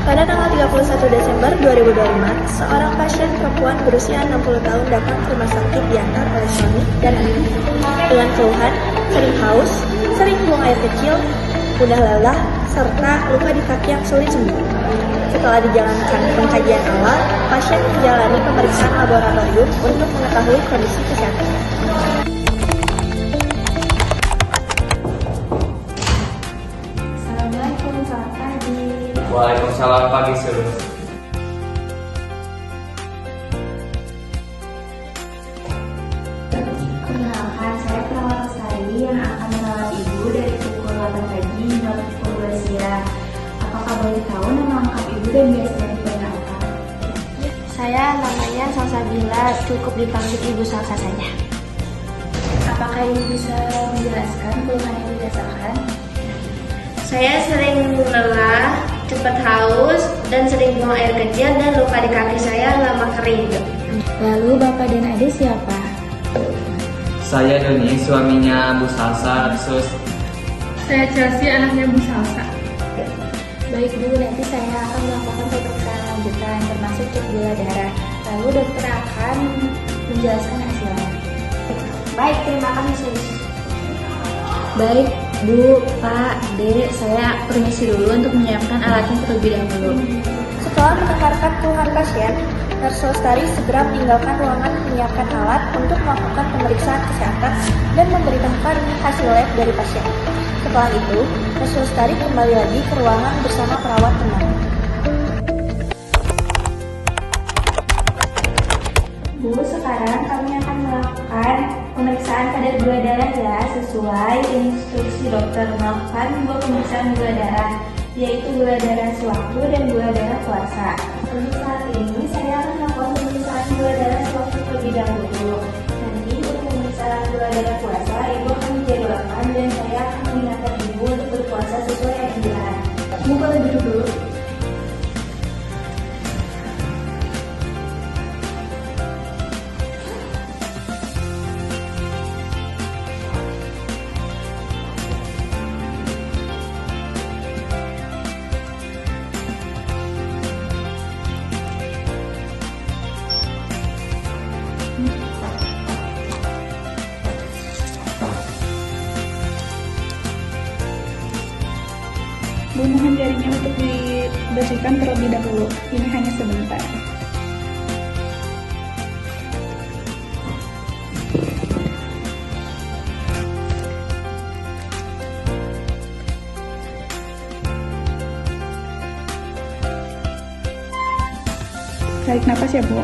Pada tanggal 31 Desember 2025, seorang pasien perempuan berusia 60 tahun datang ke rumah sakit diantar oleh suami dan anak dengan keluhan sering haus, sering buang air kecil, mudah lelah, serta luka di kaki yang sulit sembuh. Setelah dijalankan pengkajian awal, pasien menjalani pemeriksaan laboratorium untuk mengetahui kondisi kesehatan. Assalamualaikum, selamat pagi. Waalaikumsalam pagi Sus. Kenalkan, saya perawat Sari yang akan merawat Ibu dari pukul 8 pagi hingga pukul 2 siang. Apakah boleh tahu nama lengkap Ibu dan biasanya dipanggil apa? Saya namanya Salsabila, cukup dipanggil Ibu Salsa saja. Apakah Ibu bisa menjelaskan keluhan yang dirasakan? Saya sering lelah, cepat haus, dan sering buang air kecil dan luka di kaki saya lama kering. Lalu Bapak dan Adik siapa? Saya Doni, suaminya Bu Salsa, Sus. Saya Chelsea, anaknya Bu Salsa. Baik Bu, nanti saya akan melakukan pemeriksaan lanjutan termasuk cek gula darah. Lalu dokter akan menjelaskan hasilnya. Baik, terima kasih Sus. Baik Bu, Pak, Dek, saya permisi dulu untuk menyiapkan alatnya terlebih dahulu. Setelah mendengarkan keluhan pasien, Nurse Lestari segera meninggalkan ruangan menyiapkan alat untuk melakukan pemeriksaan kesehatan dan memberitahukan hasil lab dari pasien. Setelah itu, Nurse Lestari kembali lagi ke ruangan bersama perawat teman. Bu, sekarang kami akan melakukan pemeriksaan kadar gula darah ya, sesuai instruksi dokter. Melakukan 2 pemeriksaan gula darah, yaitu gula darah sewaktu dan gula darah puasa. Untuk saat ini, saya akan melakukan pemeriksaan gula darah sewaktu terlebih dahulu. Nanti untuk pemeriksaan gula darah puasa, Ibu akan dijadwalkan dan saya akan mengingatkan Ibu untuk berpuasa sesuai anjuran. Ibu boleh duduk dulu. Bu, mohon jarinya untuk dibersihkan terlebih dahulu. Ini hanya sebentar. Tarik napas ya, Bu.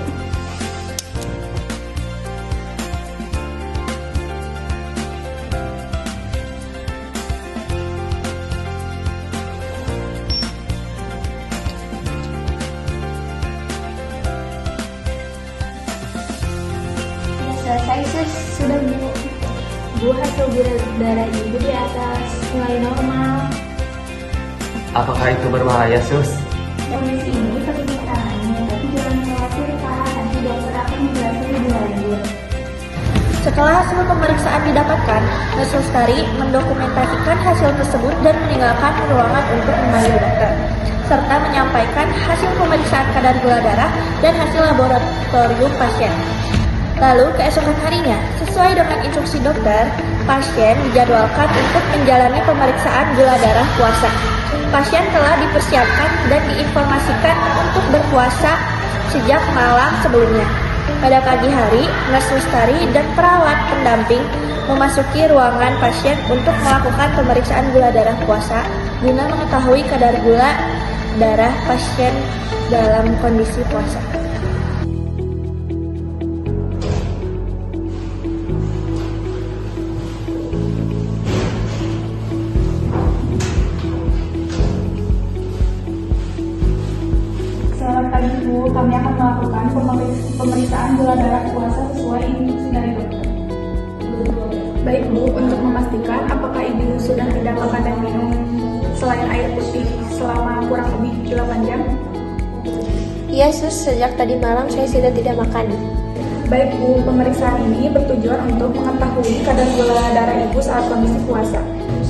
Selesai Sus, sudah Bu. Bu, hasil gula darah Ibu di atas nilai normal. Apakah itu berbahaya Sus? Kondisi ini perlu ditangani, tapi jangan khawatir Pak. Nanti dokter akan menjelaskan lebih lanjut. Setelah hasil pemeriksaan didapatkan, Nurse Lestari mendokumentasikan hasil tersebut dan meninggalkan ruangan untuk memanggil dokter, serta menyampaikan hasil pemeriksaan kadar gula darah dan hasil laboratorium pasien. Lalu keesokan harinya, sesuai dengan instruksi dokter, pasien dijadwalkan untuk menjalani pemeriksaan gula darah puasa. Pasien telah dipersiapkan dan diinformasikan untuk berpuasa sejak malam sebelumnya. Pada pagi hari, Nurse Lestari dan perawat pendamping memasuki ruangan pasien untuk melakukan pemeriksaan gula darah puasa guna mengetahui kadar gula darah pasien dalam kondisi puasa. Selamat pagi Bu, kami akan melakukan pemeriksaan gula darah puasa sesuai instruksi dari dokter. Baik Bu, untuk memastikan apakah Ibu sudah tidak makan dan minum selain air putih selama kurang lebih 8 jam? Iya Sus, sejak tadi malam saya sudah tidak makan. Baik Bu, pemeriksaan ini bertujuan untuk mengetahui kadar gula darah Ibu saat kondisi puasa.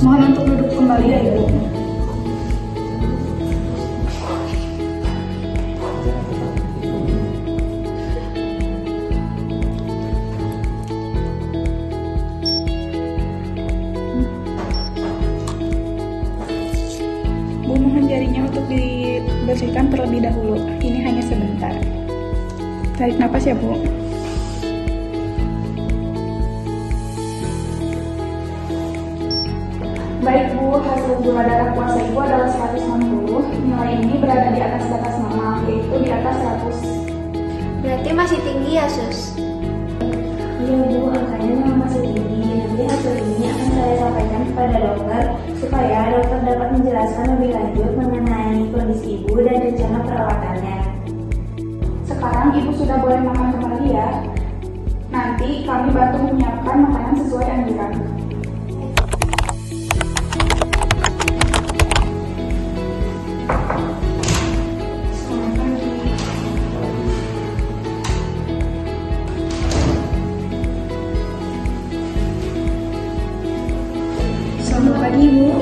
Mohon untuk duduk kembali ya Ibu. bersihkan terlebih dahulu. Ini hanya sebentar. Tarik napas ya, Bu. Baik Bu, hasil gula darah puasa Ibu adalah 160. Nilai ini berada di atas batas normal, yaitu di atas 100. Berarti masih tinggi ya, Sus? Iya Bu, angkanya memang masih tinggi. Nanti hasil ini akan saya sampaikan kepada dokter supaya dokter dapat menjelaskan lebih lanjut mengenai kondisi Ibu dan rencana perawatannya. Sekarang Ibu sudah boleh makan kembali ya. Nanti kami bantu menyiapkan makanan sesuai anjuran. Selamat pagi Bu.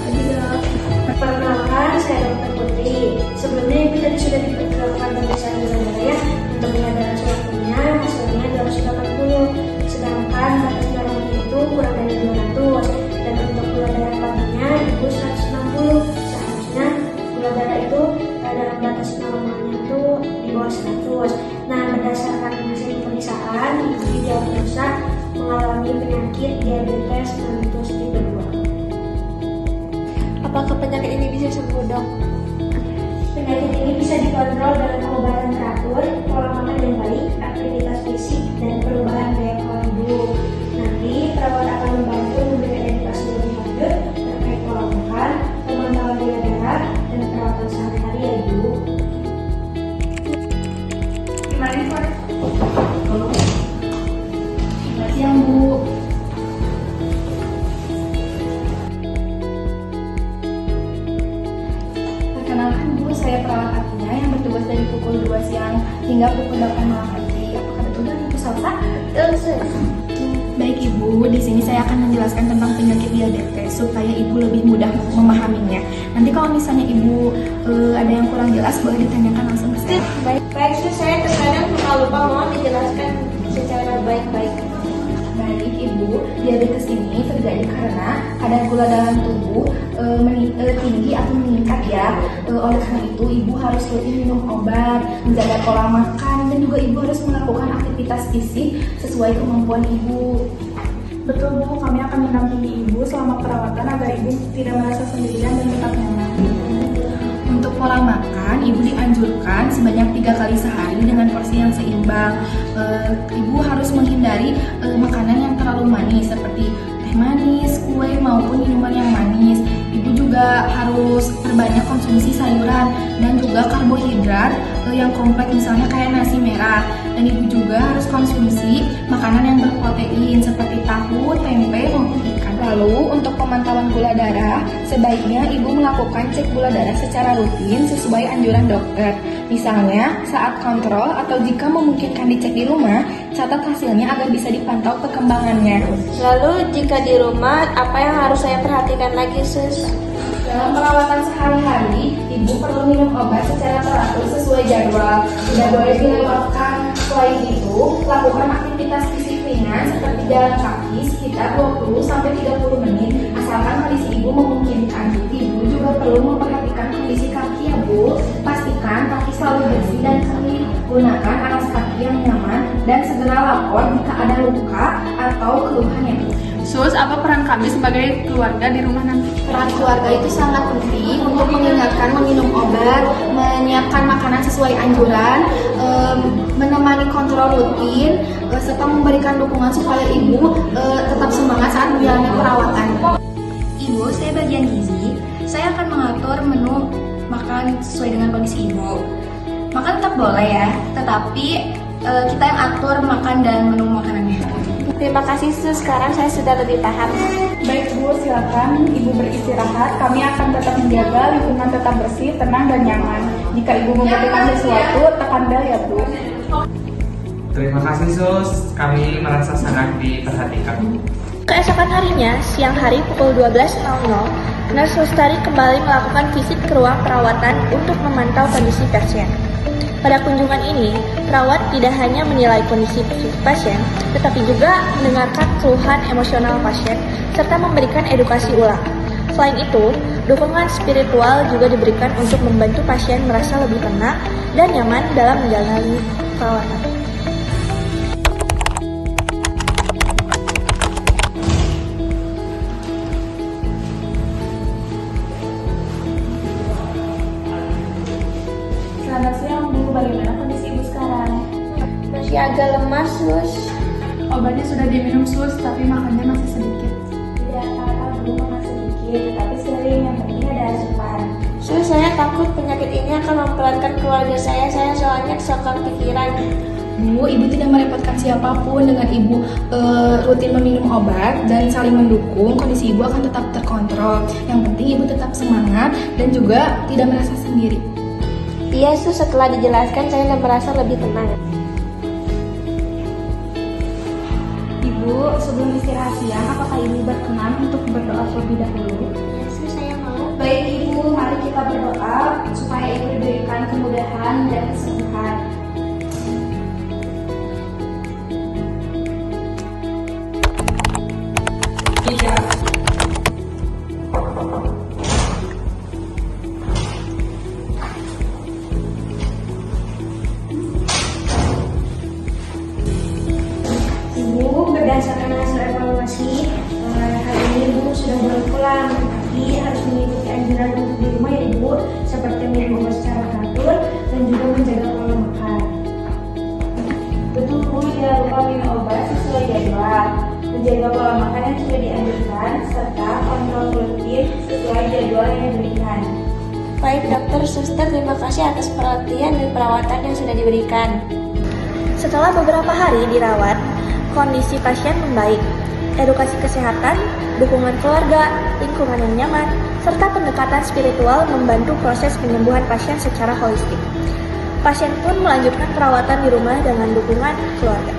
Pagi dok. Perkenalkan, saya Dr. Putri. Sebelumnya Ibu tadi sudah dilakukan pemeriksaan gula darah ya. Untuk gula darah suaminya, hasilnya 280. Sedangkan batas normalnya itu kurang dari 200. Dan untuk gula darah paginya Ibu 160. Seharusnya gula darah itu dalam batas normalnya itu di bawah 100. Nah, berdasarkan hasil pemeriksaan, Ibu didiagnosa mengalami penyakit diabetes mellitus tipe 2. Apakah penyakit ini bisa sembuh, dok? Penyakit ini bisa dikontrol dengan pengobatan teratur, pola makan yang baik, aktivitas fisik, dan perubahan gaya pola hidup. Nanti perawat akan membantu memberikan edukasi lebih lanjut terkait pola makan, pemantauan gula darah, dan perawatan sehari-hari ya, Bu. Gimana sore? Selamat siang Bu. Perkenalkan Bu, saya perawat Atia yang bertugas dari pukul 2 siang hingga pukul 8 malam nanti. Apakah betul dan Ibu Salsa? Baik Ibu, di sini saya akan menjelaskan tentang penyakit diabetes supaya Ibu lebih mudah memahaminya. Nanti kalau misalnya Ibu ada yang kurang jelas boleh ditanyakan langsung ke saya. Baik, saya terkadang suka lupa, mohon dijelaskan secara baik-baik. Baik Ibu, diabetes ini terjadi karena kadar gula dalam tubuh tinggi atau meningkat ya. Oleh karena itu Ibu harus rutin minum obat, menjaga pola makan, dan juga Ibu harus melakukan aktivitas fisik sesuai kemampuan Ibu. Betul Bu, kami akan mendampingi Ibu selama perawatan agar Ibu tidak merasa sendirian dan tetap nyaman. Untuk pola makan, Ibu dianjurkan sebanyak 3 kali sehari dengan porsi yang seimbang. Ibu harus menghindari makanan yang terlalu manis seperti teh manis, kue, maupun minuman yang manis. Ibu juga harus perbanyak konsumsi sayuran dan juga karbohidrat yang kompleks, misalnya kayak nasi merah. Dan Ibu juga harus konsumsi makanan yang berprotein seperti tahu, tempe, maupun ikan. Lalu untuk pemantauan gula darah, sebaiknya Ibu melakukan cek gula darah secara rutin sesuai anjuran dokter. Misalnya saat kontrol atau jika memungkinkan dicek di rumah, catat hasilnya agar bisa dipantau perkembangannya. Lalu jika di rumah, apa yang harus saya perhatikan lagi, Sus? Dalam perawatan sehari-hari, Ibu perlu minum obat secara teratur sesuai jadwal. Tidak boleh dilewatkan. Selain itu, lakukan aktivitas fisik ringan seperti jalan kaki sekitar 20-30 menit, asalkan kondisi Ibu memungkinkan. Ibu juga perlu memperhatikan kondisi kaki ya Bu. Pastikan kaki selalu bersih dan kering. Gunakan alas kaki yang nyaman dan segera lapor jika ada luka atau keluhan ya Bu. Sus, apa peran kami sebagai keluarga di rumah nanti? Peran keluarga itu sangat penting untuk mengingatkan meminum obat, menyiapkan makanan sesuai anjuran, menemani kontrol rutin, serta memberikan dukungan supaya Ibu tetap semangat saat menjalani perawatan. Ibu, saya bagian gizi. Saya akan mengatur menu makan sesuai dengan kondisi Ibu. Makan tetap boleh ya, tetapi kita yang atur makan dan menu makanannya. Terima kasih, Sus. Sekarang saya sudah lebih paham. Baik Bu, silakan Ibu beristirahat. Kami akan tetap menjaga lingkungan tetap bersih, tenang, dan nyaman. Jika Ibu membutuhkan sesuatu, tekan bel ya Bu. Terima kasih Sus, kami merasa sangat diperhatikan. Keesokan harinya, siang hari pukul 12.00, Nurse Lestari kembali melakukan visit ke ruang perawatan untuk memantau kondisi pasien. Pada kunjungan ini, perawat tidak hanya menilai kondisi fisik pasien, tetapi juga mendengarkan keluhan emosional pasien serta memberikan edukasi ulang. Selain itu, dukungan spiritual juga diberikan untuk membantu pasien merasa lebih tenang dan nyaman dalam menjalani perawatan. Selamat siang Bu, bagaimana kondisi Ibu sekarang? Masih agak lemas, Sus. Obatnya sudah diminum sus, tapi makannya masih sedikit. Tidak apa-apa, Bu, makan sedikit, tapi sering, yang penting ada asupan. Sus, saya takut penyakit ini akan memperatkan keluarga saya soalnya keseokan pikiran. Bu, Ibu tidak merepotkan siapapun dengan Ibu rutin meminum obat dan saling mendukung, kondisi Ibu akan tetap terkontrol. Yang penting Ibu tetap semangat dan juga tidak merasa sendiri. Iya, Sus, setelah dijelaskan saya merasa lebih tenang. Ibu, sebelum istirahat siang, apakah Ibu berkenan untuk berdoa terlebih dahulu? Ya, Sus, saya mau. Baik Ibu, mari kita berdoa supaya Ibu diberikan kemudahan dan kesembuhan. Ibu, berdasarkan hasil evaluasi, hari ini Ibu sudah boleh pulang, tapi harus mengikuti anjuran untuk di rumah ya Ibu, seperti minum obat secara teratur dan juga menjaga pola makan. Betul Bu, jangan lupa minum obat sesuai jadwal, menjaga pola makan yang sudah dianjurkan, serta kontrol rutin sesuai jadwal yang diberikan. Baik dokter, suster, terima kasih atas perhatian dan perawatan yang sudah diberikan. Setelah beberapa hari dirawat, kondisi pasien membaik. Edukasi kesehatan, dukungan keluarga, lingkungan yang nyaman, serta pendekatan spiritual membantu proses penyembuhan pasien secara holistik. Pasien pun melanjutkan perawatan di rumah dengan dukungan keluarga.